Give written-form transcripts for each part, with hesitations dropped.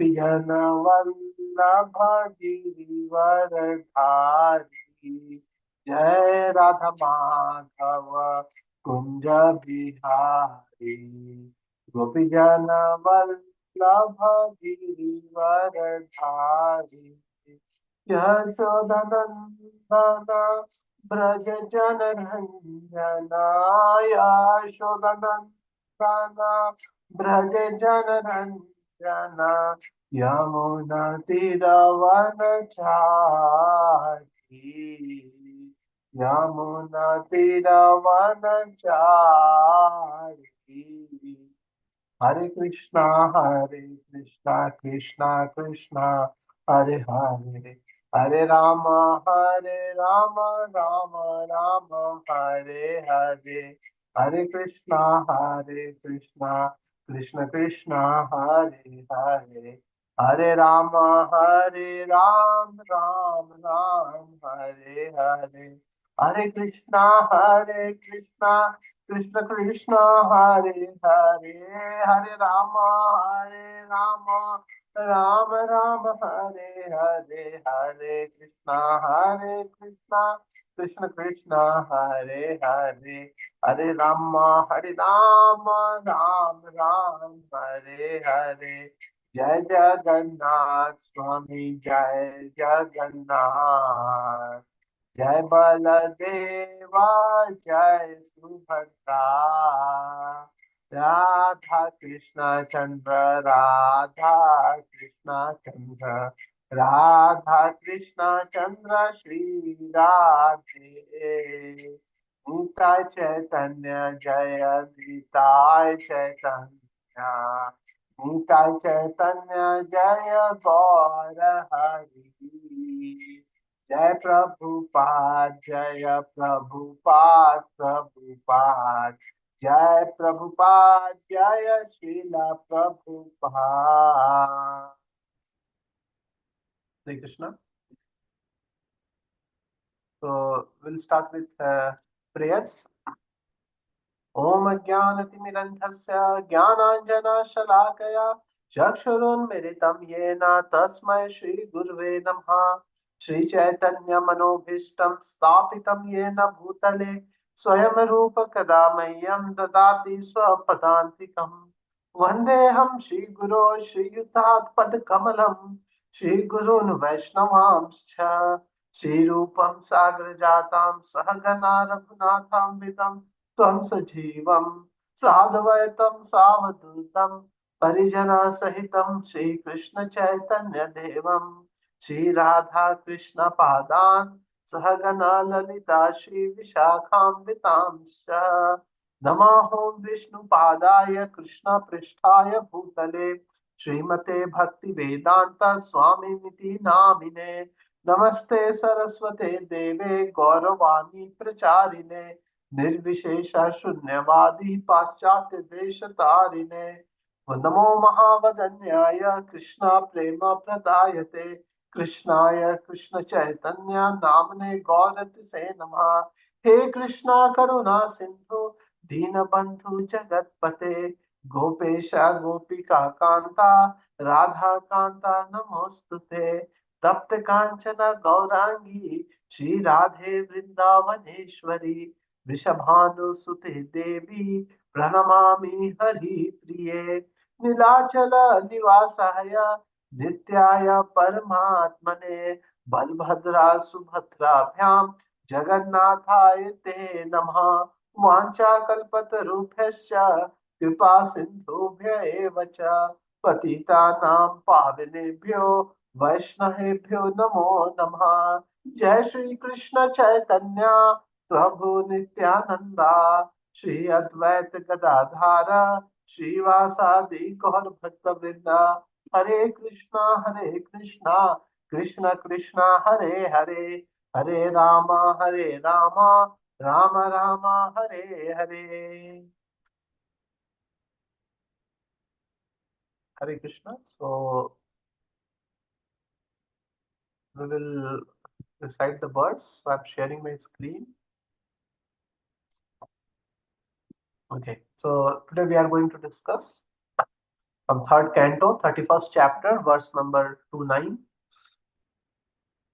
गोपीजन वल्लभ गिरिवरधारी, जय राधा माधव कुंज बिहारी। गोपीजन वल्लभ गिरिवरधारी, यशोदनंदन ब्रज जन रंजना, यशोदनंदन ब्रज जन रंजना, यमुना तीरवनचारी, यमुना तीरवनचारी। हरे कृष्णा कृष्णा कृष्णा हरे हरे, हरे राम राम राम हरे हरे, हरे कृष्णा कृष्ण कृष्णा हरे हरे, हरे राम राम हरे हरे, हरे कृष्णा कृष्ण कृष्ण हरे हरे, हरे राम राम राम हरे हरे, हरे कृष्णा कृष्ण कृष्ण हरे हरे, हरे राम राम हरे हरे। जय जगन्नाथ स्वामी जय जगन्नाथ, जय बलदेवा जय सुभद्रा, राधा कृष्ण चंद्र राधा कृष्ण चंद्र, राधा कृष्ण चंद्र श्री राधे। निताय चैतन्य जय निताय चैतन्य, निताय चैतन्य जय गौर हरि, जय प्रभुपाद प्रभुपाद, जय प्रभुपाद जय Srila Prabhupada. Hare Krishna. So we'll start with prayers. ओम अज्ञानतिमिरन्धस्य ज्ञानाञ्जनशलाकया चक्षुरुन्मिलितं येन तस्मै श्रीगुरुवे नमः। श्रीचैतन्यमनोभीष्टं स्थापितं येन भूतले स्वयं रूप कदा मह्यं ददाति स्वपदान्तिकम्। वन्देऽहं श्रीगुरो श्रीयुतात्पदकमलं, श्रीगुरून् वैष्णवांश्च श्रीरूपं साग्रजातं सहगना रघुनाथान्वितं त्वं सजीवं साद्वैतं सावधूतं परिजनसहितं श्रीकृष्ण चैतन्य देवं श्रीराधा कृष्ण पादान् सहगना ललिता श्री विशाखान्वितांश्च। नमो विष्णुपादाय कृष्ण पृष्ठाय भूतले श्रीमते भक्ति वेदांत स्वामिनिति नामिने। नमस्ते सरस्वते देवे गौरवाणी प्रचारिणे, निर्विशेष शून्यवादी पाश्चात्य देश तारिणे। नमो महावदन्याय कृष्ण प्रेम प्रदायते, कृष्णाय कृष्ण चैतन्य नामने गौरतिसे नमः। हे कृष्णा करुणा सिंधु दीनबंधु जगतपते, गोपेश गोपिका कांता राधा कांता नमोस्तुते। तप्त कांचन गौरांगी श्री राधे वृंदावनेश्वरी, वृषभानुसुते देवी प्रणमामि हरि प्रिये। नीलाचल निवासाय नित्याय परमात्मने, बलभद्रा सुभद्राभ्यां जगन्नाथाय ते नमः। वाञ्छाकल्पतरुभ्यश्च कृपा सिन्धुभ्य एव च, पतितानां पावनेभ्यो वैष्णवेभ्यो नमो नमः। जय श्री कृष्ण चैतन्य प्रभु नित्यानंदा, श्री अद्वैत गदाधार श्रीवासादि गौर भक्त वृंदा। हरे कृष्णा कृष्ण कृष्ण हरे हरे, हरे Ram Ram Ram Hare Hare. Hare Krishna. So we will recite the words. So I'm sharing my screen. Okay. So today we are going to discuss from third canto, 31st chapter, verse number 29.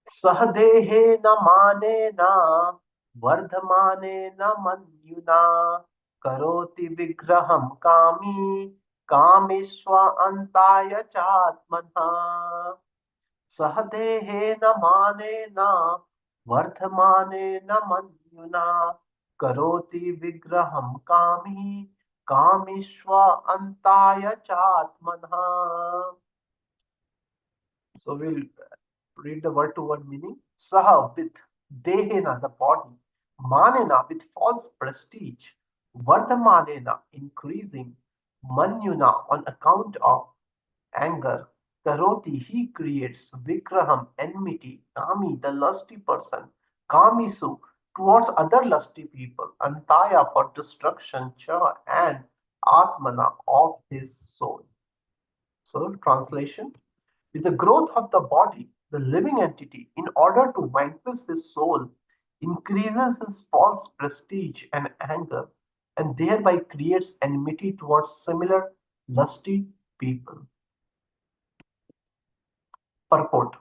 सहदेहे न माने न वर्धमाने न मन्युना करोति विग्रहं कामी कामेष्व अन्ताय चात्मनः सहदेहे न माने न वर्धमाने न मन्युना करोति विग्रहं कामी कामेष्व अन्ताय चात्मनः. So we'll read the word to word meaning. Saha with dehena, the body, manena with false prestige, vardhamanena increasing, manyuna on account of anger, karoti he creates, vikraham enmity, kami the lusty person, kamisu towards other lusty people, antaya for destruction, cha and atmana of his soul. So translation. With the growth of the body, the living entity, in order to vanquish his soul, increases his false prestige and anger, and thereby creates enmity towards similar lusty people. Purport.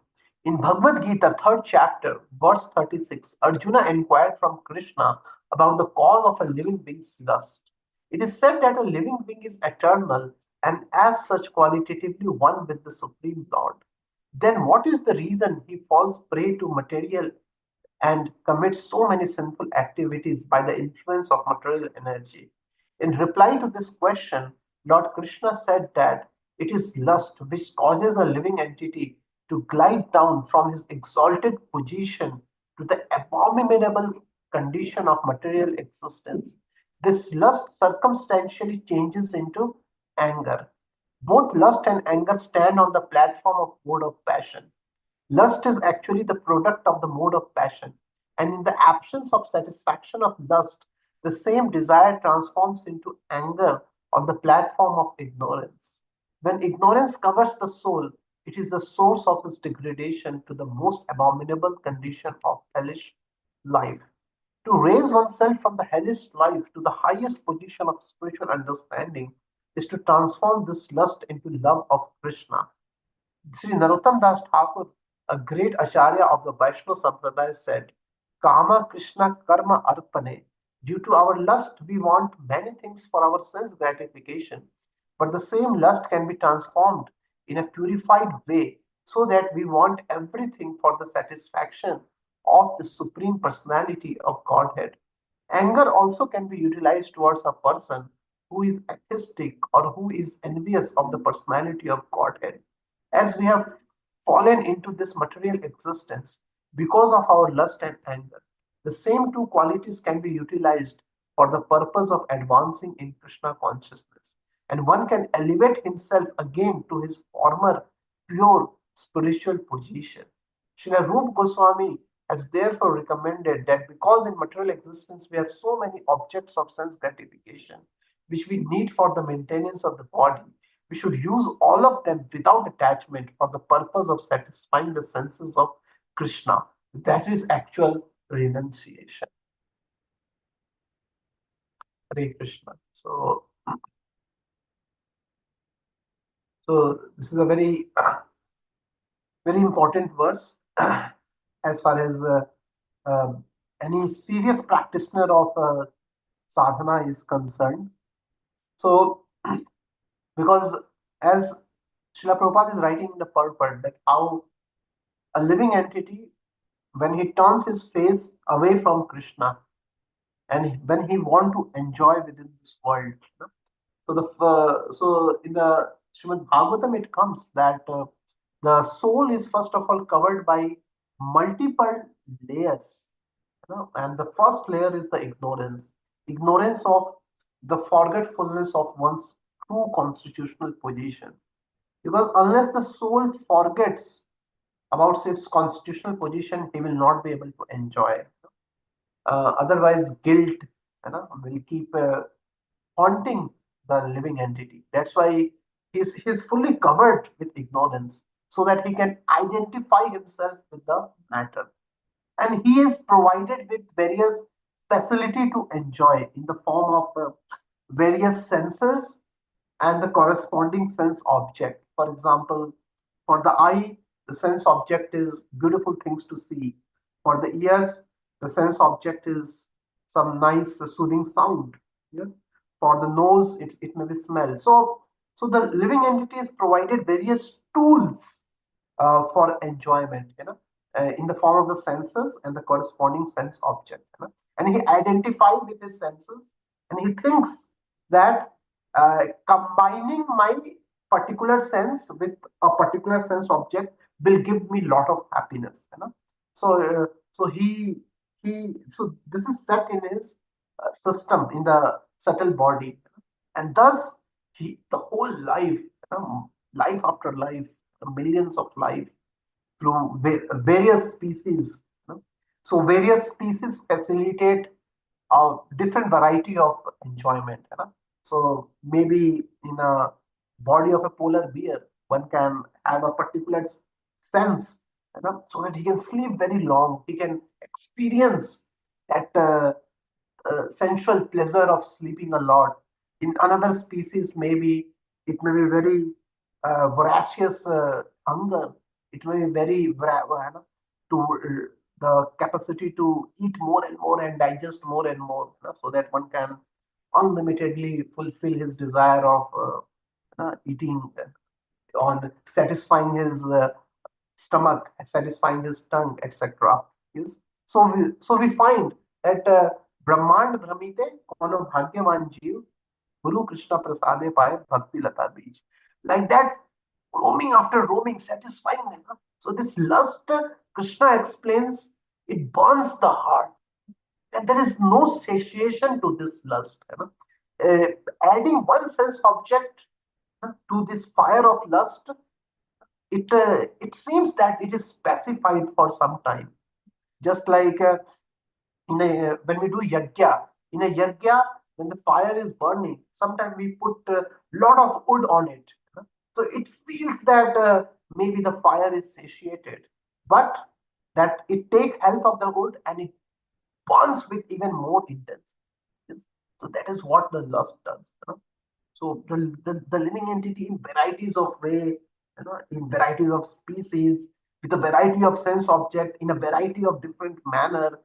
In Bhagavad Gita, 3rd chapter, verse 36, Arjuna inquired from Krishna about the cause of a living being's lust. It is said that a living being is eternal and as such qualitatively one with the Supreme Lord. Then what is the reason he falls prey to material and commits so many sinful activities by the influence of material energy? In reply to this question, Lord Krishna said that it is lust which causes a living entity to glide down from his exalted position to the abominable condition of material existence. This lust circumstantially changes into anger. Both lust and anger stand on the platform of mode of passion. Lust is actually the product of the mode of passion, and in the absence of satisfaction of lust, the same desire transforms into anger on the platform of ignorance. When ignorance covers the soul, it is the source of its degradation to the most abominable condition of hellish life. To raise oneself from the hellish life to the highest position of spiritual understanding is to transform this lust into love of Krishna. Sri Narottam Das Thakur, a great Acharya of the Vaishnava Sampradaya, said, Kama Krishna Karma Arpane. Due to our lust, we want many things for our sense gratification, but the same lust can be transformed in a purified way so that we want everything for the satisfaction of the Supreme Personality of Godhead. Anger also can be utilized towards a person who is atheistic or who is envious of the personality of Godhead. As we have fallen into this material existence because of our lust and anger, the same two qualities can be utilized for the purpose of advancing in Krishna consciousness. And one can elevate himself again to his former pure spiritual position. Srila Rupa Goswami has therefore recommended that because in material existence we have so many objects of sense gratification which we need for the maintenance of the body, we should use all of them without attachment for the purpose of satisfying the senses of Krishna. That is actual renunciation. Hare Krishna. So this is a very very important verse as far as any serious practitioner of sadhana is concerned. So, because as Srila Prabhupada is writing in the purport that how a living entity, when he turns his face away from Krishna and when he want to enjoy within this world, so in the Srimad Bhagavatam it comes that the soul is first of all covered by multiple layers, and the first layer is the ignorance of the forgetfulness of one's true constitutional position. Because unless the soul forgets about its constitutional position, he will not be able to enjoy. Otherwise, guilt will keep haunting the living entity. That's why he's fully covered with ignorance so that he can identify himself with the matter. And he is provided with various facility to enjoy in the form of various senses and the corresponding sense object. For example, for the eye, the sense object is beautiful things to see. For the ears, the sense object is some nice soothing sound. Yeah? For the nose, it may be smell. So the living entity is provided various tools for enjoyment, in the form of the senses and the corresponding sense object. And he identifies with his senses, and he thinks that combining my particular sense with a particular sense object will give me lot of happiness. So so this is set in his system in the subtle body, and thus he the whole life, life after life, millions of life through various species. So various species facilitate a different variety of enjoyment. So maybe in a body of a polar bear, one can have a particular sense, so that he can sleep very long. He can experience that sensual pleasure of sleeping a lot. In another species, maybe it may be very voracious hunger. It may be very to the capacity to eat more and more and digest more and more, so that one can unlimitedly fulfill his desire of eating, on satisfying his stomach, satisfying his tongue, etc. Yes. So we find that Brahmand Brahmite kono bhagyavan jeev Guru Krishna prasade paye bhakti lata beej. Like that, roaming after roaming, satisfying. So this lust, Krishna explains, it burns the heart, and there is no satiation to this lust. Uh, Adding one sense object to this fire of lust, it seems that it is specified for some time. Just like in a when we do yajna, in a yajna, when the fire is burning, sometimes we put a lot of wood on it. So it feels that maybe the fire is satiated, but that it takes help of the wood and it burns with even more intensity. So that is what the lust does. So the living entity in varieties of way, in varieties of species, with a variety of sense object, in a variety of different manner,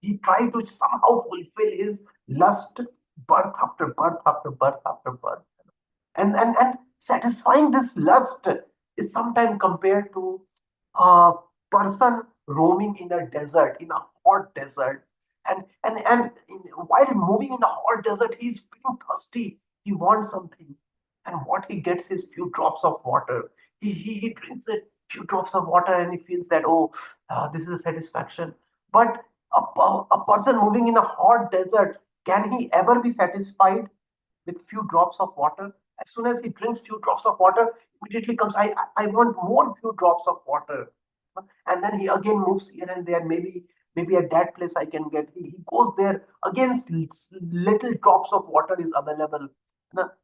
he tried to somehow fulfill his lust, birth after birth after birth after birth. And satisfying this lust is sometimes compared to a person roaming in a desert, in a hot desert. While moving in the hot desert, he's feeling thirsty. He wants something. And what he gets is few drops of water. He drinks a few drops of water and he feels that, oh, this is a satisfaction. But a person moving in a hot desert, can he ever be satisfied with few drops of water? As soon as he drinks few drops of water, immediately comes, I want more few drops of water. And then he again moves here and there. Maybe at that place I can get. He goes there again. Little drops of water is available,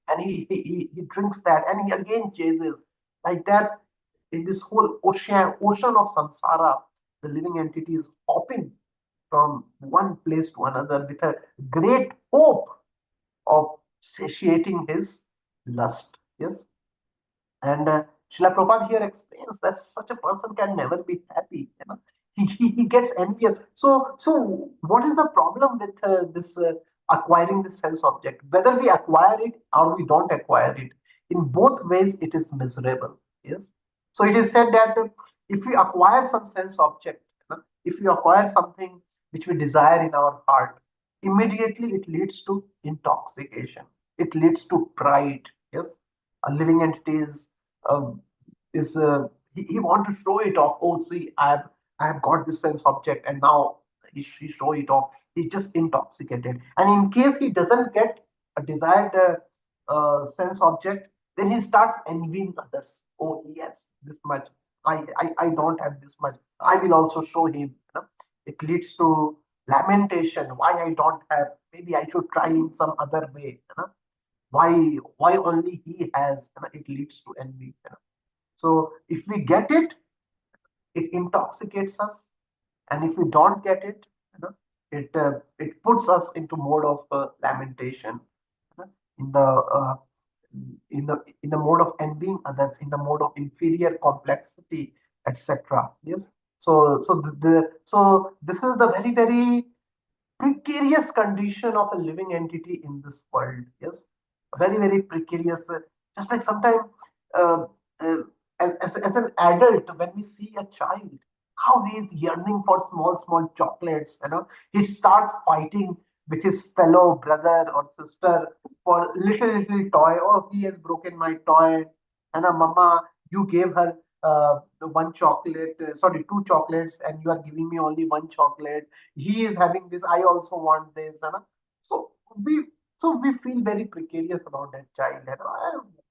and he drinks that, and he again chases like that. In this whole ocean of samsara, the living entity is hopping from one place to another with a great hope of satiating his lust. Yes. And Srila Prabhupada here explains that such a person can never be happy. He gets envious. So what is the problem with this acquiring this sense object? Whether we acquire it or we don't acquire it, in both ways it is miserable. Yes. So it is said that if we acquire some sense object, if we acquire something which we desire in our heart, immediately it leads to intoxication. It leads to pride. Yes, a living entity um, is he want to show it off. Oh, see, I have got this sense object, and now he show it off. He's just intoxicated, and in case he doesn't get a desired sense object, then he starts envying others. Oh yes, this much. I don't have this much. I will also show him. It leads to lamentation. Why I don't have? Maybe I should try in some other way. Why only he has? It leads to envy. So if we get it, it intoxicates us, and if we don't get it, it puts us into mode of lamentation, in the in the mode of envying others, in the mode of inferior complexity, etc. Yes. So this is the very, very precarious condition of a living entity in this world. Yes, very, very precarious. Just like sometimes, uh, uh, as an adult, when we see a child, how he is yearning for small, small chocolates. He starts fighting with his fellow brother or sister for little, little toy. Oh, he has broken my toy. Mama, you gave her the one chocolate, sorry, two chocolates, and you are giving me only one chocolate. He is having this, I also want this. So we we feel very precarious about that child.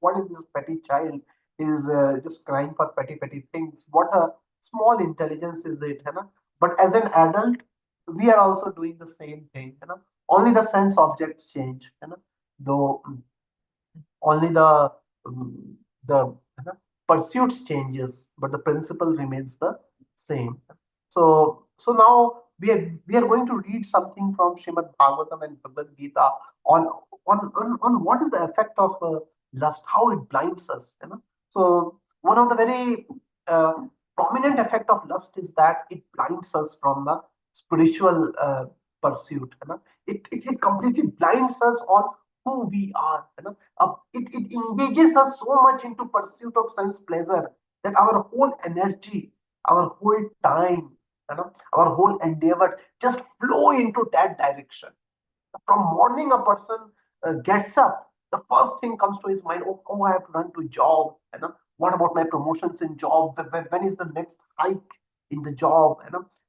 What is this petty child is just crying for petty, petty things? What a small intelligence is it? But as an adult, we are also doing the same thing. Only the sense objects change. Though only um, the pursuits changes, but the principle remains the same. So now we are going to read something from Srimad Bhagavatam and Bhagavad Gita on on what is the effect of lust, how it blinds us. So one of the very uh, prominent effect of lust is that it blinds us from the spiritual pursuit. It completely blinds us on who we are. It engages us so much into pursuit of sense pleasure that our whole energy, our whole time, our whole endeavor just flow into that direction. From morning, a person gets up, the first thing comes to his mind, oh, I have to run to job. What about my promotions in job? When is the next hike in the job?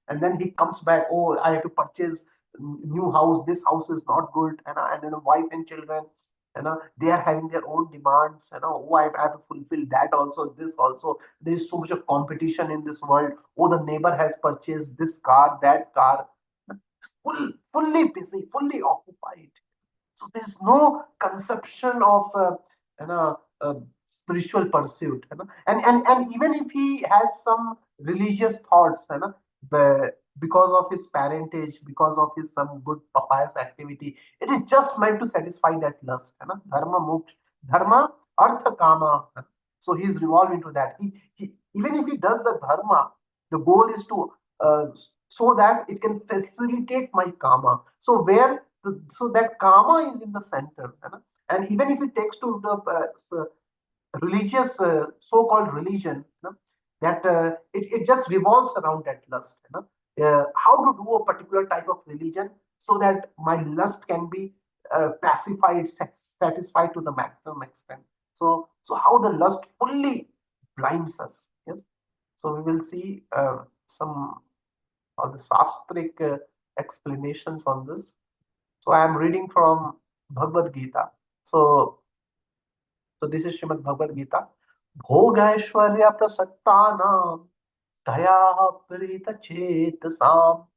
And then he comes back, oh, I have to purchase new house. This house is not good. And then the wife and children, they are having their own demands. Oh, I have to fulfill that also, this also. There is so much of competition in this world. Oh, the neighbor has purchased this car, that car. Fully busy, fully occupied. So there's no conception of spiritual pursuit. And even if he has some religious thoughts, because of his parentage, because of his some good pious activity, it is just meant to satisfy that lust. Dharma moksha, dharma, artha, kama. So he's revolved into that. He even if he does the dharma, the goal is to so that it can facilitate my karma. So so that karma is in the center. And even if it takes to the religious, so-called religion, that it just revolves around that lust. How to do a particular type of religion so that my lust can be pacified, satisfied to the maximum extent. So how the lust fully blinds us. Yes? So we will see some of the Shastric explanations on this. So I am reading from Bhagavad Gita. So this is Srimad Bhagavad Gita. Bhogaishwarya prasaktanam daya prita chetasam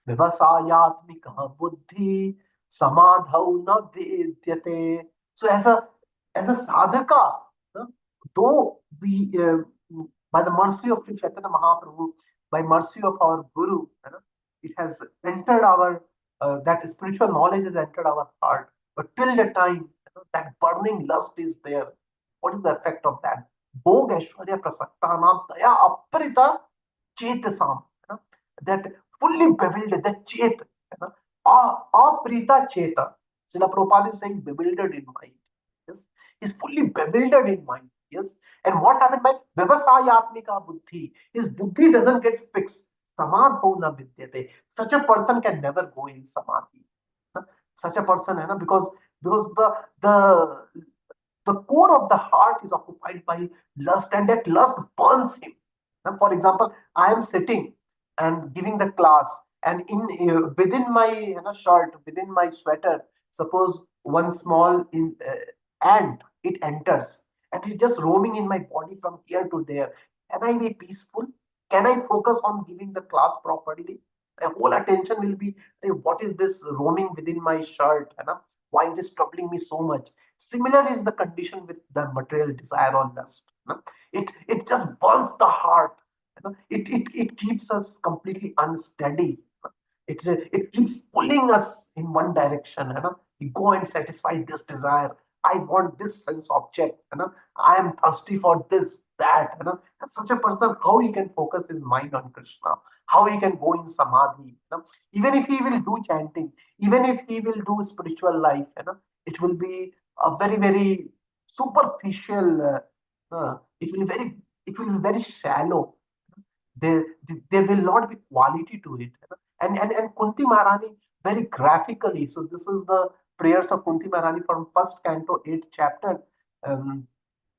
vivasayatmika buddhi samadhau na vidyate. So as a sadhaka, uh, though we by the mercy of Sri Chaitanya Mahaprabhu, by mercy of our Guru, it has entered our that spiritual knowledge has entered our heart. But till the time that burning lust is there, what is the effect of that? Bhog Aishwarya Prasaktanam Daya Aprita Chetasam. That fully bewildered, that Chet, Aprita Cheta. Srila Prabhupada is saying bewildered in mind. Yes, he's fully bewildered in mind. Yes, and what happened by Vyavasayatmika Buddhi? His Buddhi doesn't get fixed. Samadho na vidyate. Such a person can never go in Samadhi. Such a person, because the the core of the heart is occupied by lust, and that lust burns him. Now, for example, I am sitting and giving the class, and in within my shirt, within my sweater, suppose one small ant it enters, and it's just roaming in my body from here to there. Can I be peaceful? Can I focus on giving the class properly? My whole attention will be, "Hey, what is this roaming within my shirt? Why it is troubling me so much?" Similar is the condition with the material desire or lust. It just burns the heart. It keeps us completely unsteady. It keeps pulling us in one direction. You go and satisfy this desire. I want this sense object, I am thirsty for this, that, and such a person, how he can focus his mind on Krishna, how he can go in samadhi, even if he will do chanting, even if he will do spiritual life, it will be a very, very superficial, it will be very, it will be very shallow. There will not be quality to it. And Kunti Maharani very graphically. So this is the prayers of Kunti Maharani from first canto, 8th chapter.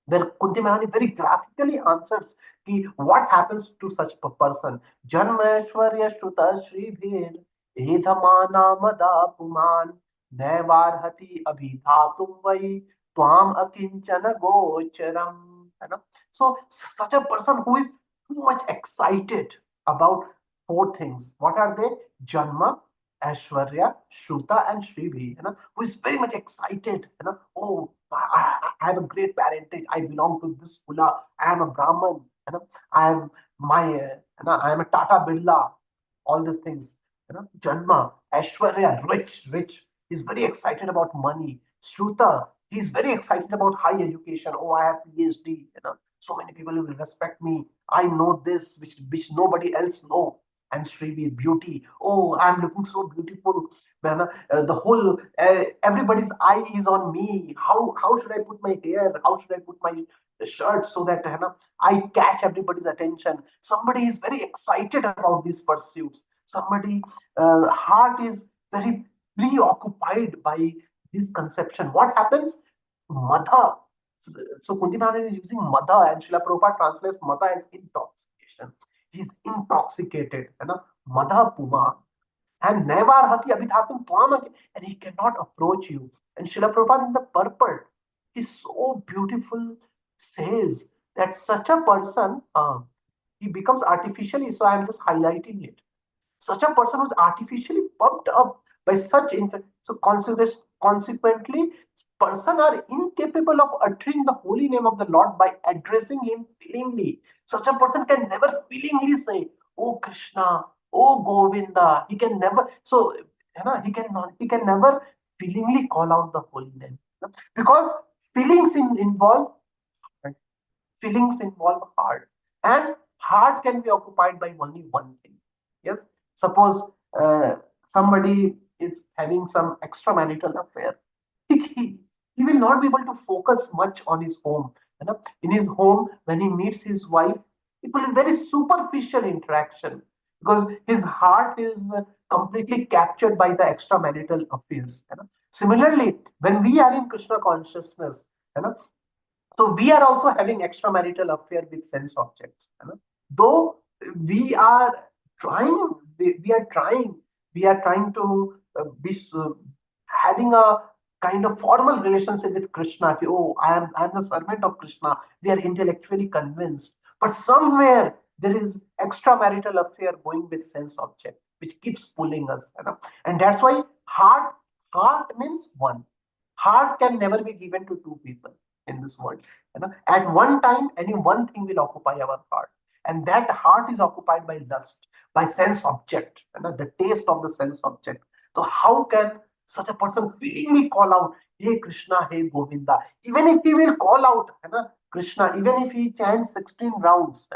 Where Kunti Maharani very graphically answers ki what happens to such a person. Janmeshwarya Shruta Shri Bhir Edhamana Mada Puman Nevarhati Abhidhatum Vai Twam Akinchana Gocharam. So such a person who is too much excited about four things. What are they? Janma, Aishwarya, Shruta, and Shribhi, who is very much excited. Oh, I have a great parentage. I belong to this kula. I am a Brahman. I am I am a Tata Birla. All these things. Janma, Aishwarya, rich. He's very excited about money. Shruta, he's very excited about high education. Oh, I have PhD. So many people will respect me. I know this, which nobody else know. And Srivi, beauty. Oh, I'm looking so beautiful. The whole everybody's eye is on me. How should I put my hair? How should I put my shirt so that I catch everybody's attention? Somebody is very excited about these pursuits. Somebody heart is very preoccupied by this conception. What happens? Mother. So Kunti Maharaj is using mother, and Srila Prabhupada translates mother as intoxication. He's intoxicated, mother puma. And nevar hati abhidhatum twam, and he cannot approach you. And Srila Prabhupada in the purport, he so beautiful says that such a person, he becomes artificially, so I am just highlighting it. Such a person who's artificially pumped up by such so consequently, person are incapable of uttering the holy name of the Lord by addressing him feelingly. Such a person can never feelingly say, "Oh Krishna, oh Govinda." He can never. So he can never feelingly call out the holy name, because feelings involve feelings involve heart, and heart can be occupied by only one thing. Yes, suppose somebody is having some extramarital affair. He will not be able to focus much on his home. In his home, when he meets his wife, it will be very superficial interaction, because his heart is completely captured by the extramarital affairs. Similarly, when we are in Krishna consciousness, you know, so we are also having extramarital affair with sense objects. Though we are trying, we are trying, we are trying to be having a kind of formal relationship with Krishna. Oh, I am the servant of Krishna. We are intellectually convinced, but somewhere there is extramarital affair going with sense object, which keeps pulling us. And that's why heart means one. Heart can never be given to two people in this world. At one time, any one thing will occupy our heart, and that heart is occupied by lust, by sense object, the taste of the sense object. So how can such a person feelingly call out, "Hey Krishna, hey Govinda"? Even if he will call out, Krishna, even if he chants 16 rounds,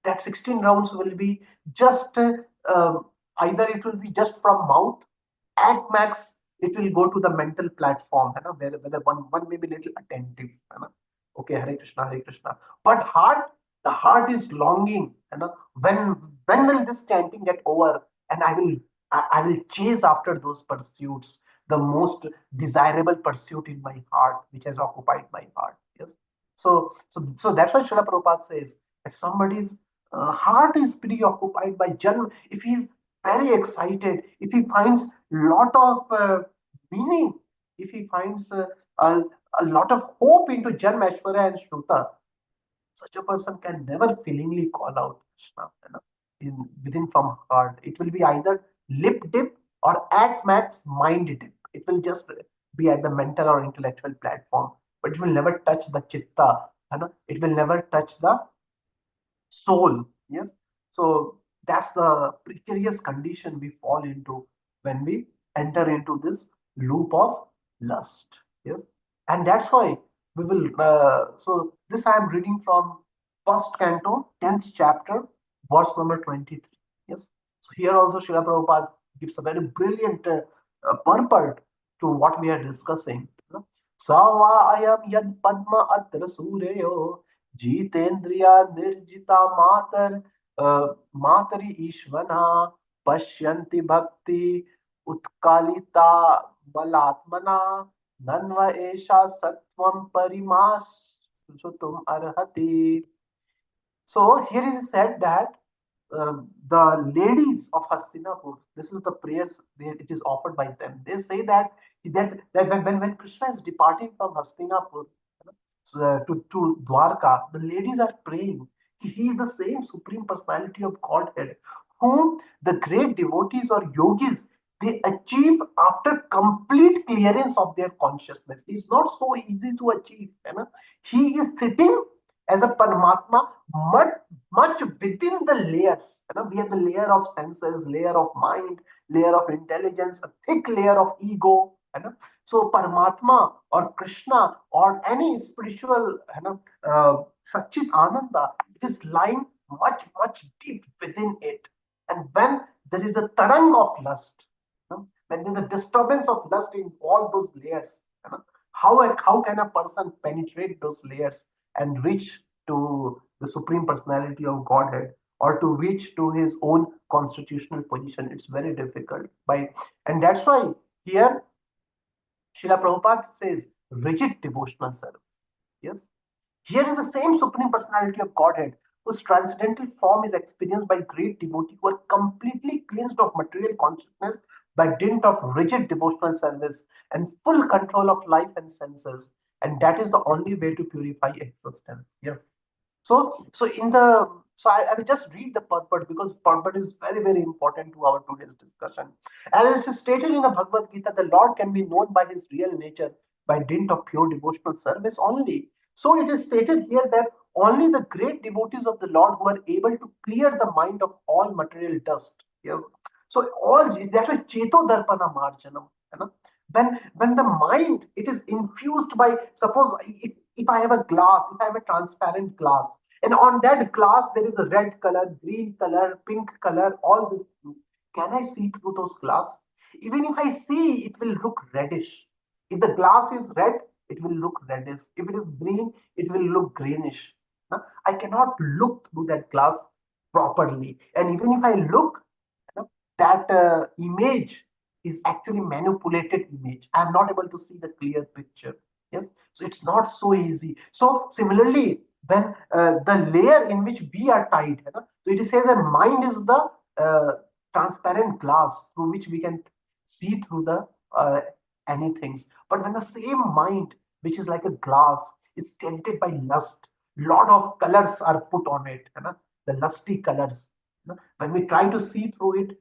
that 16 rounds will be just either it will be just from mouth, at max it will go to the mental platform, where one may be little attentive. Okay, Hare Krishna. But the heart is longing. When will this chanting get over? And I will chase after those pursuits, the most desirable pursuit in my heart, which has occupied my heart. Yes. So that's why Srila Prabhupada says that somebody's heart is preoccupied by Janma. If he's very excited, if he finds lot of meaning, if he finds a, a lot of hope into Janma, Aishwarya, and Shruta, such a person can never feelingly call out Krishna, within from heart. It will be either lip dip or at max mind dip. It will just be at the mental or intellectual platform, but it will never touch the chitta. It will never touch the soul. Yes. So that's the precarious condition we fall into when we enter into this loop of lust. Yes. And that's why we will. So this I am reading from first canto, 10th chapter, verse number 23. Yes. So here also Srila Prabhupada gives a very brilliant purport to what we are discussing. Sava ayam yad padma atra suryo jitendriya nirjita matar matari ishvana pashyanti bhakti utkalita balatmana Nanva esha satvam parimas sutum arhati. So here is said that the ladies of Hastinapur, this is the prayers it is offered by them. They say that when Krishna is departing from Hastinapur to Dwarka, the ladies are praying. He is the same supreme personality of Godhead, whom the great devotees or yogis they achieve after complete clearance of their consciousness. It's not so easy to achieve. He is sitting as a Paramatma much, much within the layers. We have the layer of senses, layer of mind, layer of intelligence, a thick layer of ego. So Paramatma or Krishna or any spiritual Satchit Ananda, it is lying much, much deep within it. And when there is a tarang of lust, when there is a disturbance of lust in all those layers, how can a person penetrate those layers and reach to the supreme personality of Godhead or to reach to his own constitutional position? It's very difficult. And that's why here Srila Prabhupada says rigid devotional service. Yes. Here is the same Supreme Personality of Godhead whose transcendental form is experienced by great devotees who are completely cleansed of material consciousness by dint of rigid devotional service and full control of life and senses. And that is the only way to purify existence. Yes. I will just read the purport because purport is very, very important to our today's discussion. As it is stated in the Bhagavad Gita, the Lord can be known by his real nature by dint of pure devotional service only. So it is stated here that only the great devotees of the Lord who are able to clear the mind of all material dust. Yes. So all that's why Cheto Darpana Marjanam. You know? When the mind it is infused by suppose if I have a glass, if I have a transparent glass, and on that glass there is a red color, green color, pink color, all this. Can I see through those glass? Even if I see, it will look reddish. If the glass is red, it will look reddish. If it is green, it will look greenish. I cannot look through that glass properly. And even if I look, that image is actually manipulated image. I am not able to see the clear picture. Yes, so it's not so easy. So similarly, when the layer in which we are tied, so it is said that mind is the transparent glass through which we can see through the anything. But when the same mind, which is like a glass, is tainted by lust, lot of colors are put on it, the lusty colors. When we try to see through it,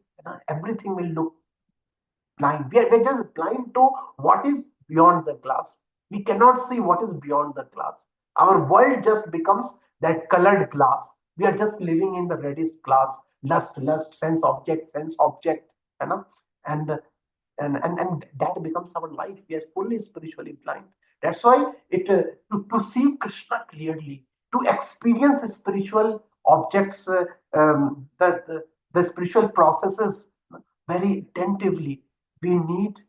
everything will look blind. We're just blind to what is beyond the glass. We cannot see what is beyond the glass. Our world just becomes that colored glass. We are just living in the reddish glass. Lust, sense object, you know, and and that becomes our life. We are fully spiritually blind. That's why to see Krishna clearly, to experience spiritual objects, the spiritual processes very attentively, we need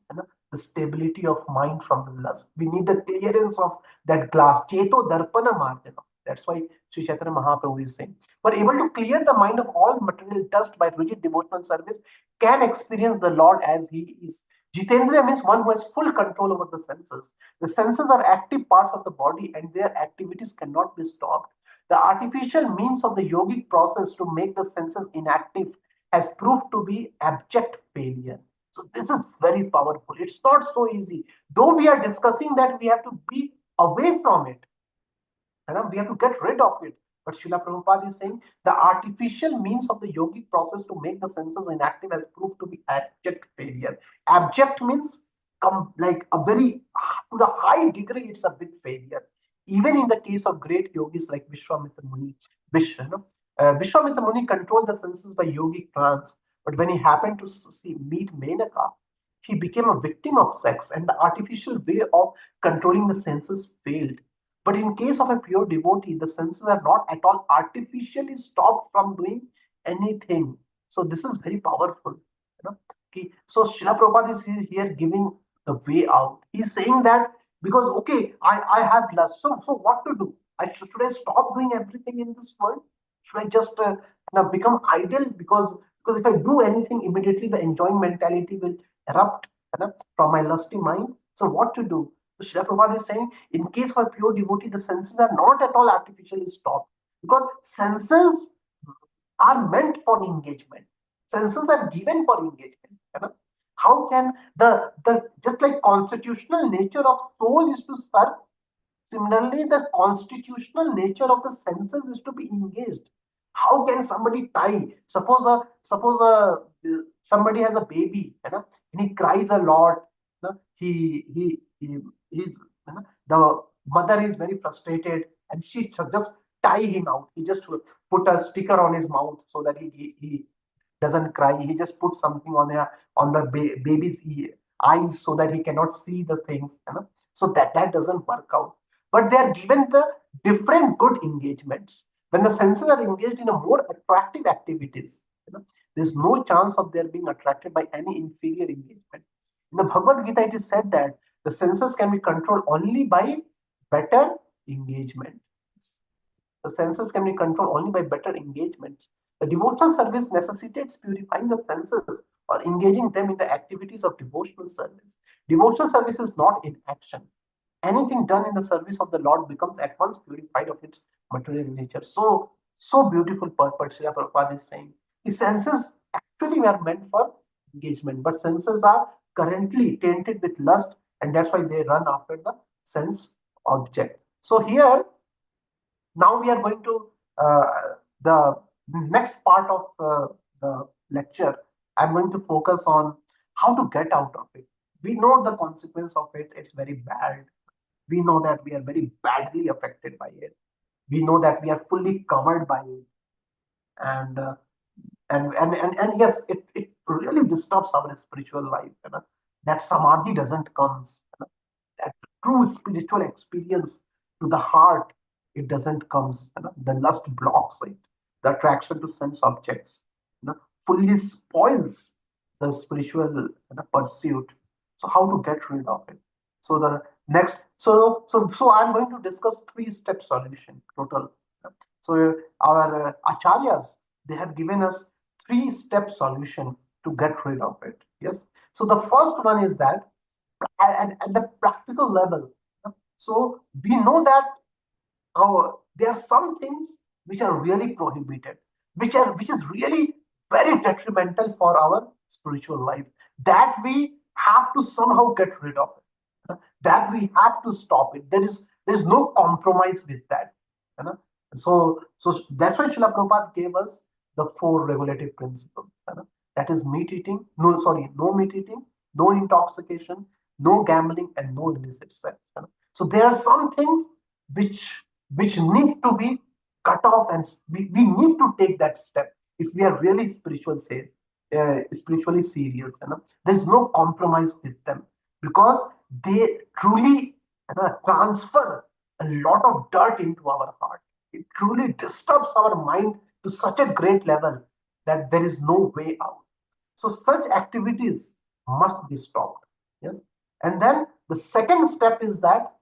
the stability of mind from the lust. We need the clearance of that glass. Cheto darpana marjana. That's why Sri Chaitanya Mahaprabhu is saying, we're able to clear the mind of all material dust by rigid devotional service, can experience the Lord as He is. Jitendriya means one who has full control over the senses. The senses are active parts of the body and their activities cannot be stopped. The artificial means of the yogic process to make the senses inactive has proved to be abject failure. So this is very powerful. It's not so easy. Though we are discussing that we have to be away from it, and we have to get rid of it. But Srila Prabhupada is saying the artificial means of the yogic process to make the senses inactive has proved to be abject failure. Abject means like a very to the high degree, it's a big failure. Even in the case of great yogis like Vishwamitra Muni, Vishwamitra Muni controlled the senses by yogic trance. But when he happened to meet Menaka, he became a victim of sex, and the artificial way of controlling the senses failed. But in case of a pure devotee, the senses are not at all artificially stopped from doing anything. So this is very powerful. Okay. So Srila Prabhupada is here giving the way out. He's saying that because okay, I have lust. So what to do? Should I stop doing everything in this world? Should I just become idle? Because if I do anything immediately, the enjoying mentality will erupt from my lusty mind. So what to do? So Srila Prabhupada is saying, in case of a pure devotee, the senses are not at all artificially stopped because senses are meant for engagement. Senses are given for engagement. How can the just like constitutional nature of soul is to serve, similarly the constitutional nature of the senses is to be engaged. How can somebody tie? Suppose somebody has a baby, and he cries a lot. The mother is very frustrated, and she just tie him out. He just put a sticker on his mouth so that he doesn't cry. He just put something on the baby's eyes so that he cannot see the things. So that doesn't work out. But they are given the different good engagements. When the senses are engaged in a more attractive activities, there's no chance of their being attracted by any inferior engagement. In the Bhagavad Gita, it is said that the senses can be controlled only by better engagement. The senses can be controlled only by better engagements. The devotional service necessitates purifying the senses or engaging them in the activities of devotional service. Devotional service is not in action. Anything done in the service of the Lord becomes at once purified of its material nature. So beautiful purport, Srila Prabhupada is saying. The senses actually were meant for engagement, but senses are currently tainted with lust, and that's why they run after the sense object. So here, now we are going to the next part of the lecture. I'm going to focus on how to get out of it. We know the consequence of it. It's very bad. We know that we are very badly affected by it. We know that we are fully covered by it, and and yes, it really disturbs our spiritual life. That samadhi doesn't comes. That true spiritual experience to the heart, it doesn't comes. The lust blocks it. The attraction to sense objects fully spoils the spiritual pursuit. So how to get rid of it? So the next, so I'm going to discuss three-step solution total. So our acharyas, they have given us three-step solution to get rid of it. Yes. So the first one is that at the practical level. So we know that there are some things which are really prohibited, which is really very detrimental for our spiritual life. That we have to somehow get rid of it. That we have to stop it. There is no compromise with that. So that's why Srila Prabhupada gave us the four regulative principles. That is meat eating, no meat eating, no intoxication, no gambling, and no illicit sex. So there are some things which which need to be cut off, and we need to take that step if we are really spiritually serious. There's no compromise with them because they truly transfer a lot of dirt into our heart. It truly disturbs our mind to such a great level that there is no way out. So such activities must be stopped. Yes. And then the second step is that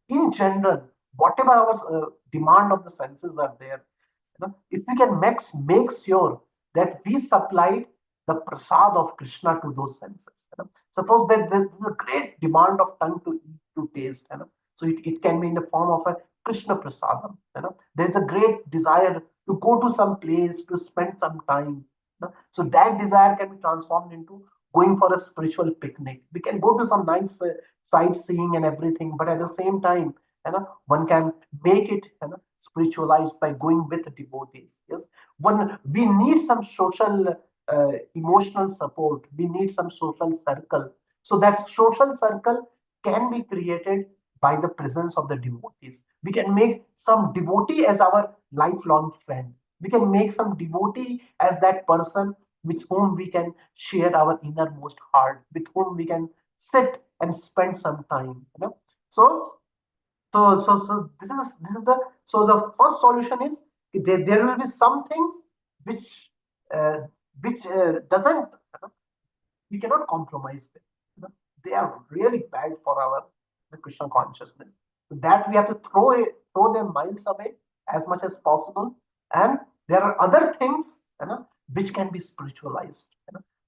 in general, whatever our demand of the senses are there, if we can make sure that we supplied the prasad of Krishna to those senses. Suppose that there is a great demand of tongue to eat, to taste. So it can be in the form of a Krishna prasadam. There is a great desire to go to some place to spend some time. So that desire can be transformed into going for a spiritual picnic. We can go to some nice sightseeing and everything, but at the same time, one can make it spiritualized by going with devotees. Yes, one we need some social emotional support. We need some social circle. So that social circle can be created by the presence of the devotees. We can make some devotee as our lifelong friend. We can make some devotee as that person with whom we can share our innermost heart, with whom we can sit and spend some time. So the first solution is there will be some things which uh, doesn't we cannot compromise with. They are really bad for our the Krishna consciousness. So that we have to throw their minds away as much as possible. And there are other things, which can be spiritualized,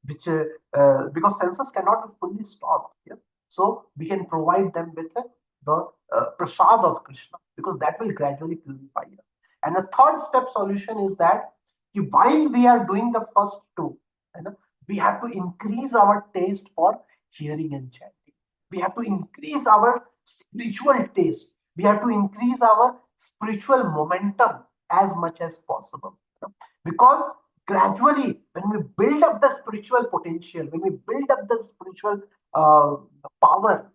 which because senses cannot be fully stopped. Yeah? So we can provide them with the prasad of Krishna, because that will gradually purify us. And the third step solution is that while we are doing the first two, we have to increase our taste for hearing and chanting. We have to increase our spiritual taste. We have to increase our spiritual momentum as much as possible. Because gradually, when we build up the spiritual potential, when we build up the spiritual uh, power,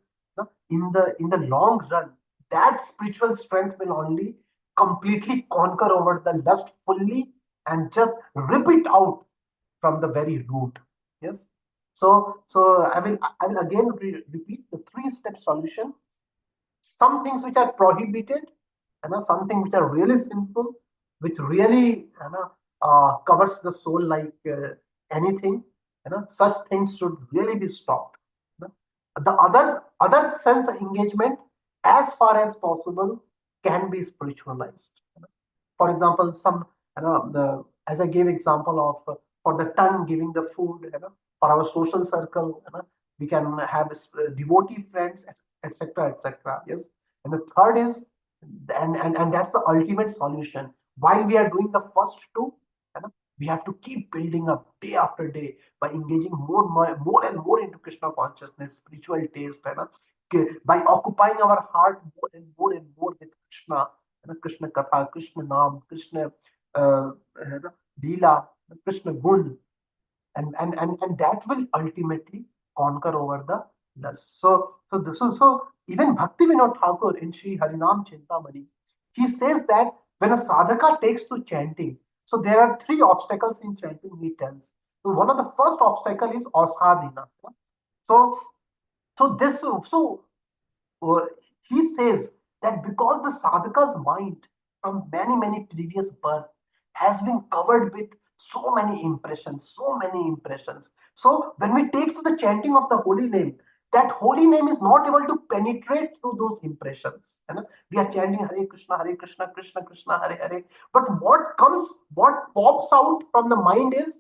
in the long run, that spiritual strength will only completely conquer over the lust fully and just rip it out from the very root. Yes. So I will again repeat the three-step solution. Some things which are prohibited, something which are really sinful, which really covers the soul like anything, such things should really be stopped. you know. The other sense engagement, as far as possible, can be spiritualized. For example, some, as I gave example of for the tongue giving the food, for our social circle, we can have devotee friends, etc., etc. Yes. And the third is, and that's the ultimate solution. While we are doing the first two, we have to keep building up day after day by engaging more and more into Krishna consciousness, spiritual taste, by occupying our heart more and more with Krishna, Krishna Katha, Krishna Nam, Krishna Leela, Krishna Gun, and that will ultimately conquer over the lust. So even Bhakti Vinod Thakur in Sri Harinam Chintamani, he says that when a sadhaka takes to chanting, so there are three obstacles in chanting, he tells. So one of the first obstacle is asadhina. So so he says that because the sadhaka's mind from many previous birth has been covered with so many impressions. So when we take to the chanting of the holy name, that holy name is not able to penetrate through those impressions. We are chanting Hare Krishna, Krishna Krishna, Hare Hare. But what pops out from the mind is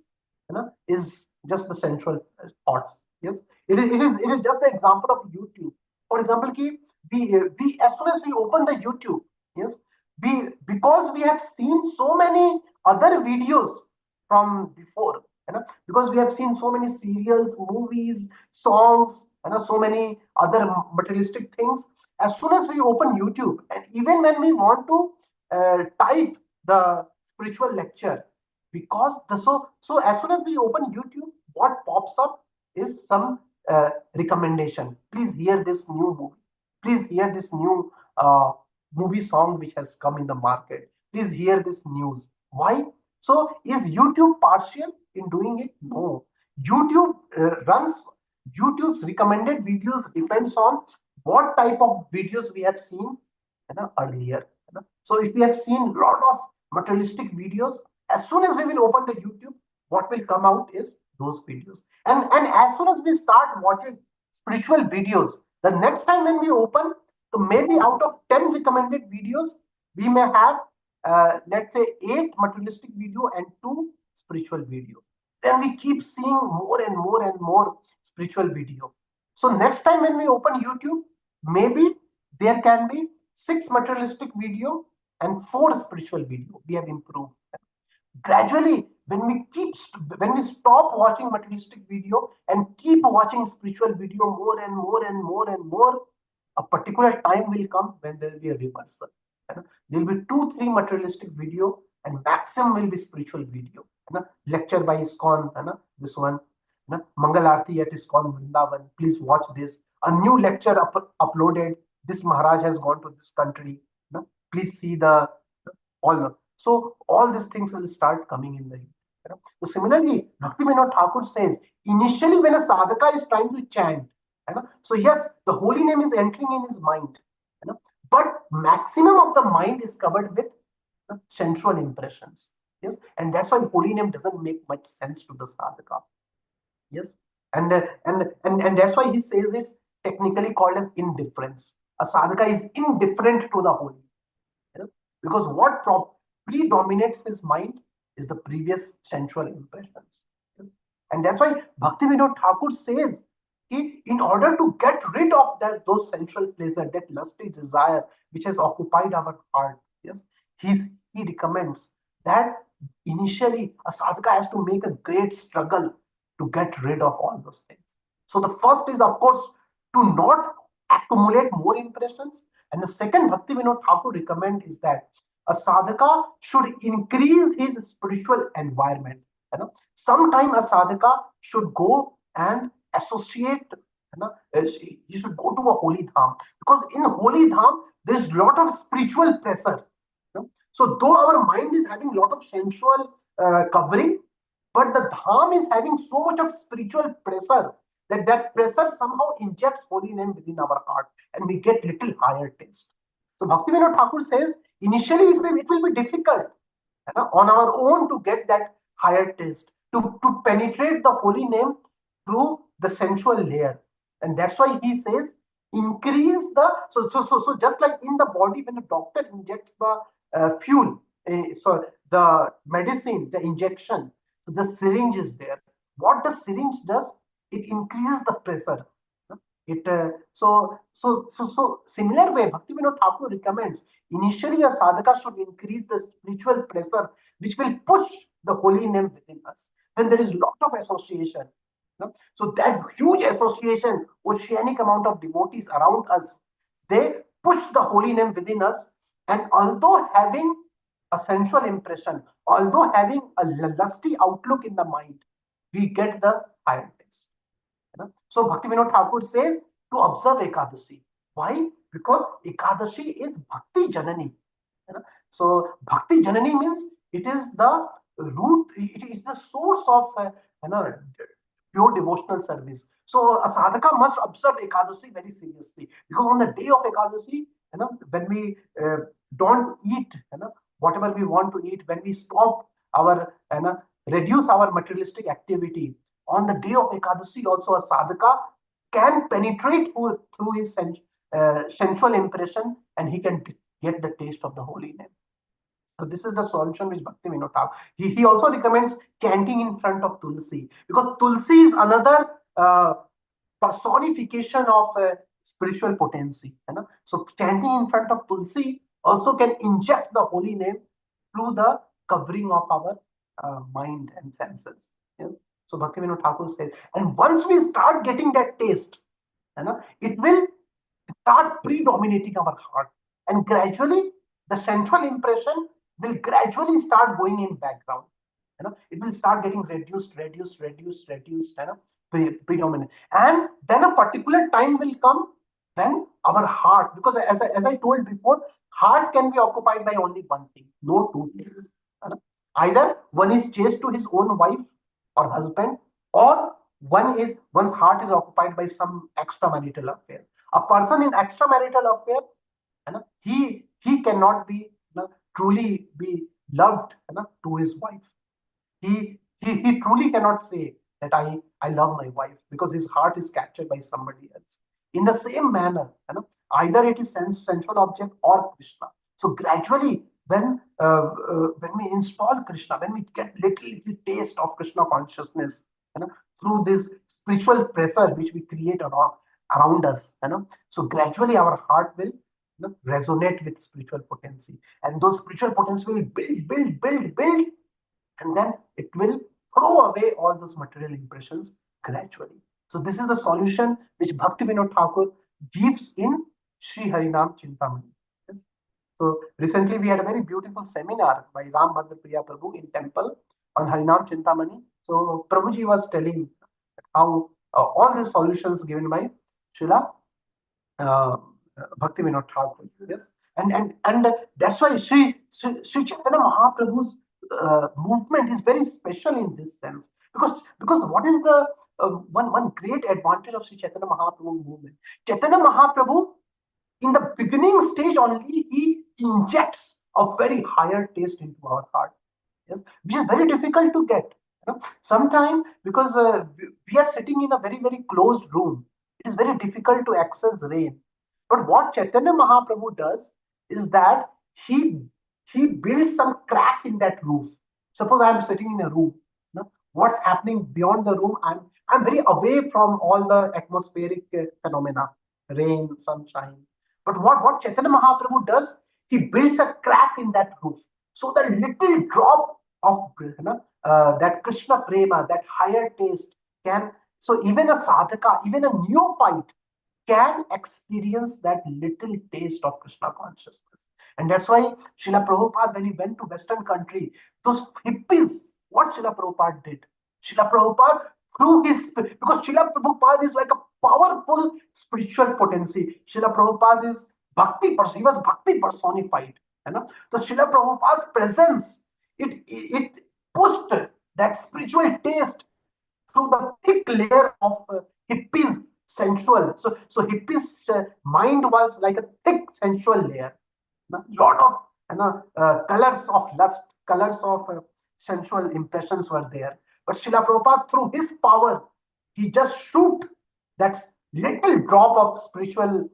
just the sensual thoughts. Yes, it is just the example of YouTube. For example, we as soon as we open the YouTube, yes, we because we have seen so many other videos from before, because we have seen so many serials, movies, songs, so many other materialistic things. As soon as we open YouTube, and even when we want to type the spiritual lecture, because so as soon as we open YouTube, what pops up is some recommendation. Please hear this new movie. Please hear this new movie song which has come in the market. Please hear this news. Why? So is YouTube partial in doing it? No. YouTube runs YouTube's recommended videos depends on what type of videos we have seen earlier. So if we have seen a lot of materialistic videos, as soon as we will open the YouTube, what will come out is those videos. And as soon as we start watching spiritual videos, the next time when we open, so maybe out of 10 recommended videos, we may have let's say 8 materialistic video and 2 spiritual videos. Then we keep seeing more and more and more spiritual video. So next time when we open YouTube, maybe there can be 6 materialistic video and 4 spiritual video. We have improved. Gradually, when we stop watching materialistic video and keep watching spiritual video more and more and more and more, a particular time will come when there will be a reversal. There will be 2 3 materialistic video and maximum will be spiritual video. Lecture by ISKCON, this one, Mangal Aarti at ISKCON Vrindavan. Please watch this. A new lecture uploaded. This Maharaj has gone to this country. Please see the all. So all these things will start coming in the. So similarly, Bhakti Vinod Thakur says, initially when a sadhaka is trying to chant, so yes, the holy name is entering in his mind, but maximum of the mind is covered with sensual impressions. Yes, and that's why holy name doesn't make much sense to the sadhaka. Yes, and that's why he says it's technically called as indifference. A sadhaka is indifferent to the holy, because what predominates his mind is the previous sensual impressions. Yes? And that's why Bhakti Vinod Thakur says, in order to get rid of those sensual pleasure, that lusty desire which has occupied our heart, yes, he recommends that initially a sadhaka has to make a great struggle to get rid of all those things. So the first is, of course, to not accumulate more impressions. And the second Bhakti Vinod Thakur recommend is that a sadhaka should increase his spiritual environment. Sometime a sadhaka should go and associate. He should go to a holy dham, because in holy dham there is lot of spiritual pressure. So though our mind is having a lot of sensual covering, but the dham is having so much of spiritual pressure that that pressure somehow injects holy name within our heart, and we get little higher taste. So Bhakti Vinod Thakur says initially it will be difficult on our own to get that higher taste, to penetrate the holy name through the sensual layer. And that's why he says increase the, so just like in the body when the doctor injects the fuel, so the medicine, the injection, so the syringe is there. What the syringe does, it increases the pressure. So similar way, Bhakti Vinod Thakur recommends initially a sadhaka should increase the spiritual pressure, which will push the holy name within us. When there is lot of association, so that huge association, oceanic amount of devotees around us, they push the holy name within us. And although having a sensual impression, although having a lusty outlook in the mind, we get the higher taste. So Bhakti Vinod Thakur says to observe Ekadashi. Why? Because Ekadashi is Bhakti Janani. So Bhakti Janani means it is the root, it is the source of pure devotional service. So a sadhaka must observe Ekadashi very seriously, because on the day of Ekadashi, when we don't eat, whatever we want to eat, when we stop our, reduce our materialistic activity, on the day of Ekadashi also a sadhaka can penetrate through his sensual impression, and he can get the taste of the holy name. So this is the solution which Bhakti Vinod Thakur. He also recommends chanting in front of Tulsi, because Tulsi is another personification of spiritual potency. So chanting in front of Tulsi also can inject the holy name through the covering of our mind and senses. Yes? So Bhakti Vinod Thakur says, and once we start getting that taste, it will start predominating our heart, and gradually the sensual impression will gradually start going in background. It will start getting reduced, predominant. And then a particular time will come when our heart, because as I told before, heart can be occupied by only one thing, no two things. Either one is chaste to his own wife or husband, or one's heart is occupied by some extramarital affair. A person in extramarital affair, he cannot be truly be loved to his wife. He truly cannot say that I love my wife, because his heart is captured by somebody else. In the same manner, either it is sensual object or Krishna. So gradually, when we install Krishna, when we get little taste of Krishna consciousness, through this spiritual pressure which we create around us, so gradually our heart will resonate with spiritual potency, and those spiritual potency will build, and then it will throw away all those material impressions gradually. So this is the solution which Bhakti Vinod Thakur gives in Sri Harinam Chintamani. Yes? So recently we had a very beautiful seminar by Ram Bhadra Priya Prabhu in temple on Harinam Chintamani. So Prabhuji was telling how all these solutions given by Srila Bhakti Vinod Thakur. Yes, and that's why Sri Chaitanya Mahaprabhu's movement is very special in this sense, because what is the one great advantage of Sri Chaitanya Mahaprabhu movement? Chaitanya Mahaprabhu, in the beginning stage only, he injects a very higher taste into our heart, yes, which is very difficult to get. Sometimes, because we are sitting in a very closed room, it is very difficult to access rain. But what Chaitanya Mahaprabhu does is that he he builds some crack in that roof. Suppose I am sitting in a room. What's happening beyond the room? I'm very away from all the atmospheric phenomena, rain, sunshine. But what Chaitanya Mahaprabhu does, he builds a crack in that roof, so the little drop of that Krishna prema, that higher taste can. So even a sadhaka, even a neophyte can experience that little taste of Krishna consciousness. And that's why Srila Prabhupada, when he went to Western country, those hippies, what Srila Prabhupada did? Srila Prabhupada, through his, because Srila Prabhupada is like a powerful spiritual potency. Srila Prabhupada is bhakti person, he was bhakti personified. So Srila Prabhupada's presence, it pushed that spiritual taste through the thick layer of hippie sensual. So hippie's mind was like a thick sensual layer. A lot of colors of lust, colors of sensual impressions were there. But Srila Prabhupada, through his power, he just shoot that little drop of spiritual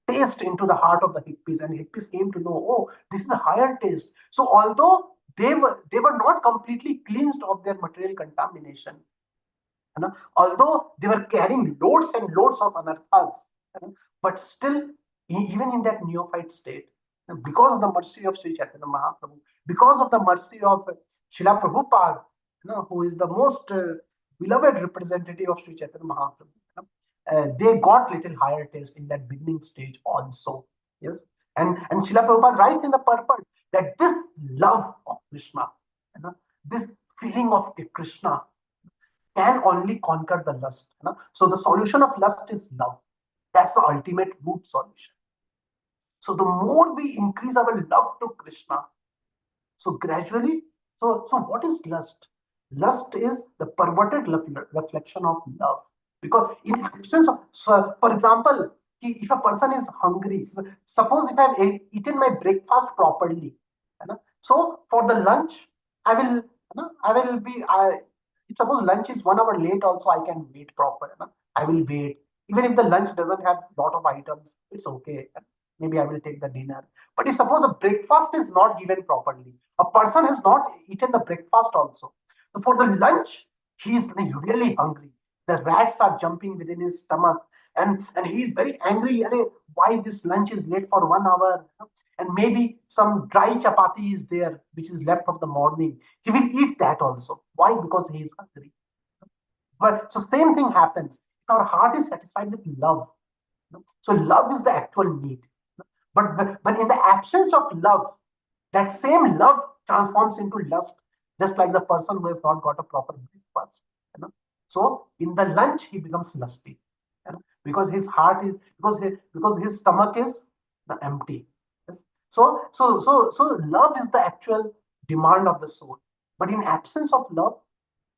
taste into the heart of the hippies, and hippies came to know, oh, this is a higher taste. So although they were not completely cleansed of their material contamination, although they were carrying loads and loads of anarthas, but still, even in that neophyte state, because of the mercy of Sri Chaitanya Mahaprabhu, because of the mercy of Srila Prabhupada, who is the most beloved representative of Sri Chaitanya Mahaprabhu, they got little higher taste in that beginning stage also. Yes, and Srila Prabhupada writes in the purport that this love of Krishna, this feeling of Krishna, can only conquer the lust. So the solution of lust is love. That's the ultimate root solution. So the more we increase our love to Krishna, so gradually, so what is lust? Lust is the perverted reflection of love. Because in absence of, so for example, if a person is hungry, suppose if I've eaten my breakfast properly, so for the lunch, I will, I will be, suppose lunch is 1 hour late also, I can wait proper. I will wait. Even if the lunch doesn't have lot of items, it's okay. Maybe I will take the dinner. But if suppose the breakfast is not given properly, a person has not eaten the breakfast also. So for the lunch, he is really hungry. The rats are jumping within his stomach, and he is very angry. Why this lunch is late for 1 hour? And maybe some dry chapati is there, which is left of the morning. He will eat that also. Why? Because he is hungry. But so same thing happens. Our heart is satisfied with love. So love is the actual need. But in the absence of love, that same love transforms into lust, just like the person who has not got a proper breakfast. So in the lunch he becomes lusty, because his heart is, because his stomach is empty. Yes? So love is the actual demand of the soul. But in absence of love,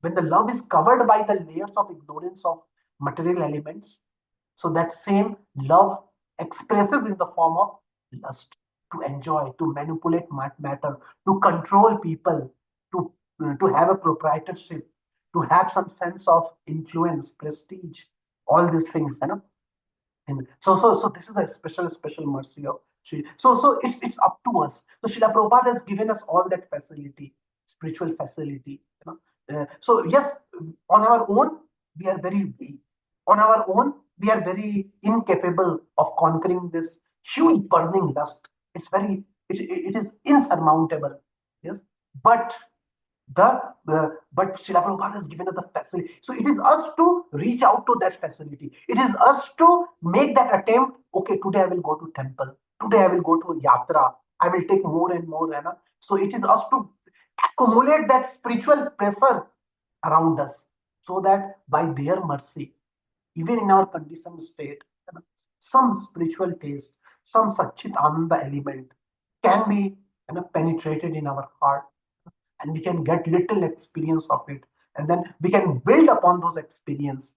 when the love is covered by the layers of ignorance of material elements, so that same love expresses in the form of lust, to enjoy, to manipulate matter, to control people, to have a proprietorship, to have some sense of influence, prestige, all these things, And so this is a special mercy of Sri. So it's up to us. So Srila Prabhupada has given us all that facility, spiritual facility. So yes, on our own we are very weak. On our own we are very incapable of conquering this huge burning lust. It is insurmountable. Yes, but but Srila Prabhupada has given us the facility. So it is us to reach out to that facility. It is us to make that attempt. Okay, today I will go to temple. Today I will go to yatra. I will take more and more. So it is us to accumulate that spiritual pressure around us, so that by their mercy, even in our conditioned state, some spiritual taste, some Satchit Ananda element can be penetrated in our heart, and we can get little experience of it, and then we can build upon those experience,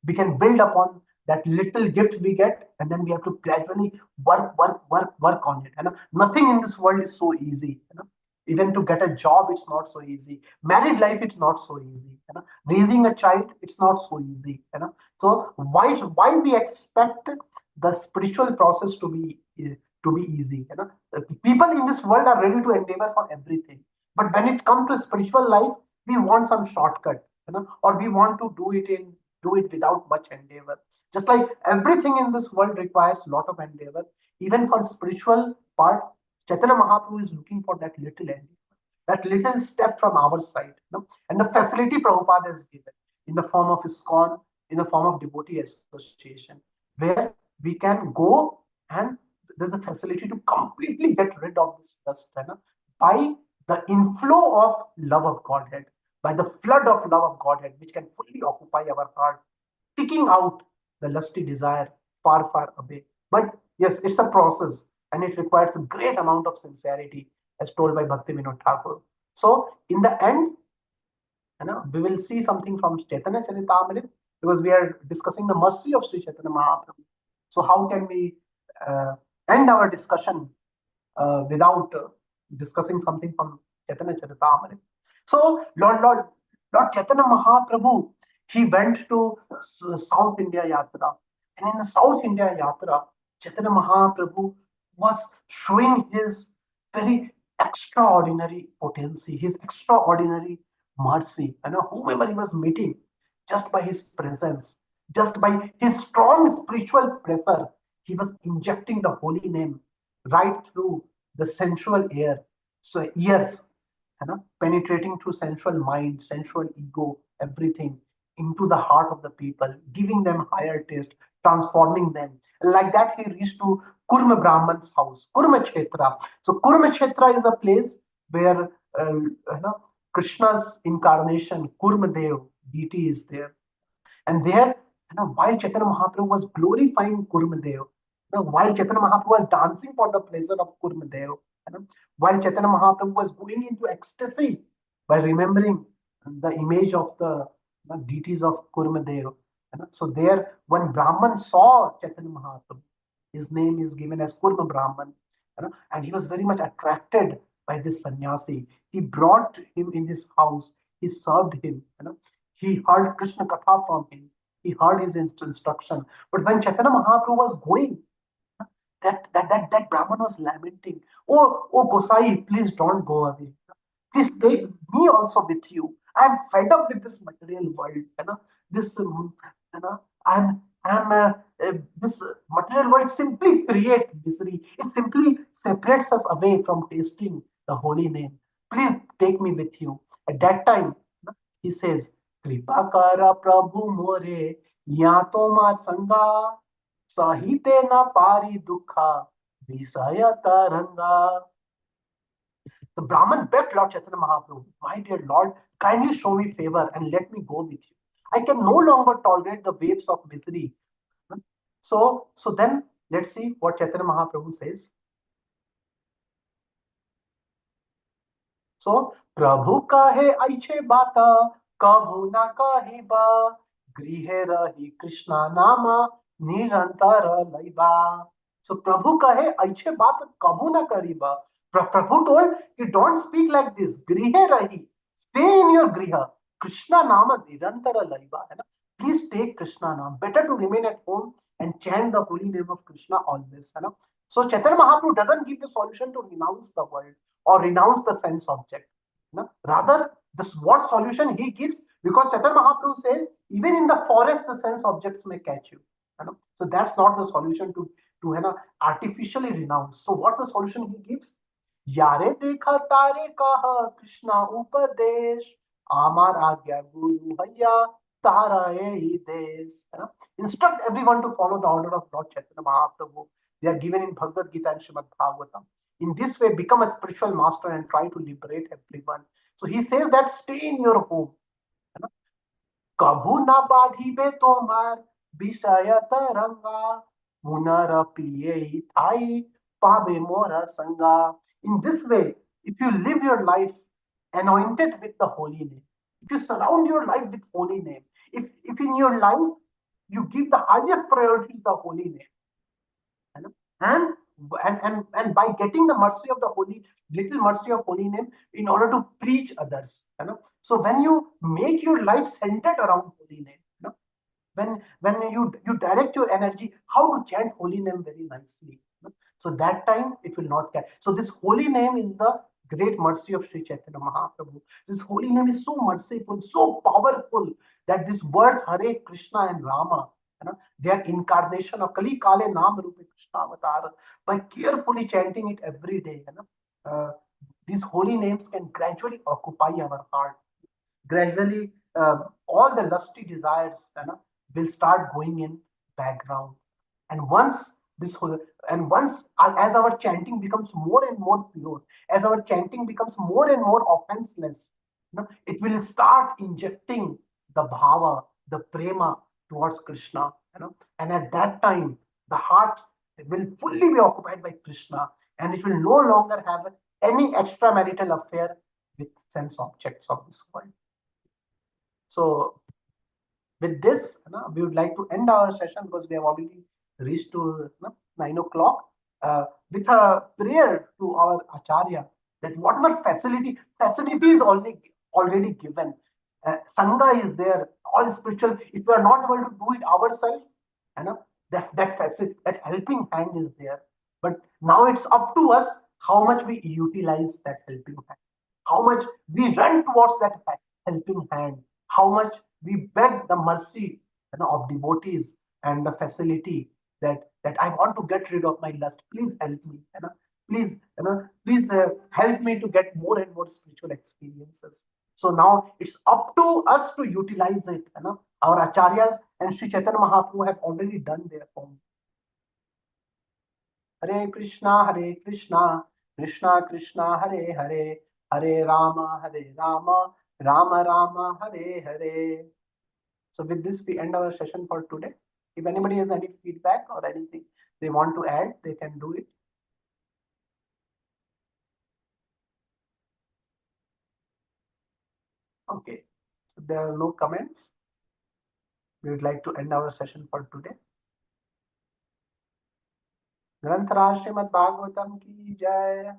we can build upon that little gift we get, and then we have to gradually work on it, nothing in this world is so easy, even to get a job it's not so easy, married life it's not so easy, raising a child it's not so easy, so why we expect the spiritual process to be easy, people in this world are ready to endeavor for everything, but when it comes to spiritual life, we want some shortcut, or we want to do it without much endeavor. Just like everything in this world requires a lot of endeavor, even for spiritual part, Chaitanya Mahaprabhu is looking for that little endeavor, that little step from our side, and the facility Prabhupada has given in the form of ISKCON, in the form of devotee association, where we can go and there's a facility to completely get rid of this dust, by the inflow of love of Godhead, by the flood of love of Godhead, which can fully occupy our heart, kicking out the lusty desire far, far away. But yes, it's a process and it requires a great amount of sincerity, as told by Bhakti Vinod Thakur. So, in the end, we will see something from Chaitanya Charitamrita because we are discussing the mercy of Sri Chaitanya Mahaprabhu. So, how can we uh, end our discussion without discussing something from Chaitanya Charitamrita? So, Lord Chaitanya Mahaprabhu, he went to South India Yatra, and in the South India Yatra, Chaitanya Mahaprabhu was showing his very extraordinary potency, his extraordinary mercy, whomever he was meeting, just by his presence, just by his strong spiritual pressure, he was injecting the holy name right through the sensual air, so ears, penetrating through sensual mind, sensual ego, everything into the heart of the people, giving them higher taste, transforming them. Like that, he reached to Kurma Brahman's house, Kurma Kshetra. So Kurma Kshetra is a place where Krishna's incarnation, Kurma Dev, deity is there. And there, while Chaitanya Mahaprabhu was glorifying Kurmadev, while Chaitanya Mahaprabhu was dancing for the pleasure of Kurmadev, while Chaitanya Mahaprabhu was going into ecstasy by remembering the image of the deities of Kurmadev. So there, when Brahman saw Chaitanya Mahaprabhu, his name is given as Kurma Brahman, and he was very much attracted by this sannyasi. He brought him in his house, he served him, he heard Krishna Katha from him. He heard his instruction. But when Chaitanya Mahaprabhu was going, that Brahman was lamenting. Oh Gosai, please don't go away. Please take me also with you. I'm fed up with this material world. This, I'm this material world simply creates misery. It simply separates us away from tasting the holy name. Please take me with you. At that time, he says, Kripa kara Prabhu more, ya tomar sanga, sahite na pari dukha, visaya taranga. The Brahman begged Lord Chaitanya Mahaprabhu, my dear Lord, kindly show me favor and let me go with you. I can no longer tolerate the waves of misery. So then let's see what Chaitanya Mahaprabhu says. So Prabhu kahe aiche bata, kabhu na kahiba, grihe rahi Krishna nama, nirantara laiba. So Prabhu kahe aiche bata, kabhu na kariba. Prabhu told, you don't speak like this. Grihe rahi, stay in your griha. Krishna nama nirantara laiba. Please take Krishna nama. Better to remain at home and chant the holy name of Krishna always. So Chaitanya Mahaprabhu doesn't give the solution to renounce the world or renounce the sense object. Rather, this what solution he gives, because Chaitanya Mahaprabhu says, even in the forest, the sense objects may catch you. So that's not the solution to artificially renounce. So what the solution he gives? Yare dekha tare kaha Krishna upadesh, amar agya guru haya tara ei des. Instruct everyone to follow the order of Lord Chaitanya Mahaprabhu. They are given in Bhagavad Gita and Srimad Bhagavatam. In this way, become a spiritual master and try to liberate everyone. So he says that stay in your home. Kabhu na badhibe tomar visaya taranga munara piye thai pabe mora sanga. In this way, if you live your life anointed with the holy name, if you surround your life with holy name, if in your life you give the highest priority to the holy name, है ना? And by getting the mercy of the holy, little mercy of holy name, in order to preach others, है ना? So when you make your life centered around holy name, है ना? When you direct your energy how to chant holy name very nicely, है ना? So that time it will not catch. So this holy name is the great mercy of Sri Chaitanya Mahaprabhu. This holy name is so merciful, so powerful, that this word Hare Krishna and Rama, है ना, they are incarnation of Kali Kale Naam Rupe Krishna Avatar. By carefully chanting it every day, है ना, these holy names can gradually occupy our heart. Gradually, all the lusty desires, है ना, will start going in background. And once this whole, and once as our chanting becomes more and more pure, as our chanting becomes more and more offenseless, you know, it will start injecting the bhava, the prema towards Krishna, you know, and at that time the heart will fully be occupied by Krishna, and it will no longer have any extramarital affair with sense objects of this world. So with this, we would like to end our session because we have already reached to 9 o'clock, with a prayer to our Acharya that whatever facility is already given. Sangha is there, all spiritual. If we are not able to do it ourselves, that helping hand is there. But now it's up to us how much we utilize that helping hand, how much we run towards that helping hand, how much we beg the mercy, of devotees and the facility, that I want to get rid of my lust. Please help me. Please, please help me to get more and more spiritual experiences. So now it's up to us to utilize it. Our acharyas and Sri Chaitanya Mahaprabhu have already done their own. Hare Krishna, Krishna Krishna, Hare Hare, Hare Rama, Rama Rama, Hare Hare. So with this, we end our session for today. If anybody has any feedback or anything they want to add, they can do it. Okay. So there are no comments. We would like to end our session for today. ग्रंथराज Shrimad Bhagavatam की जय.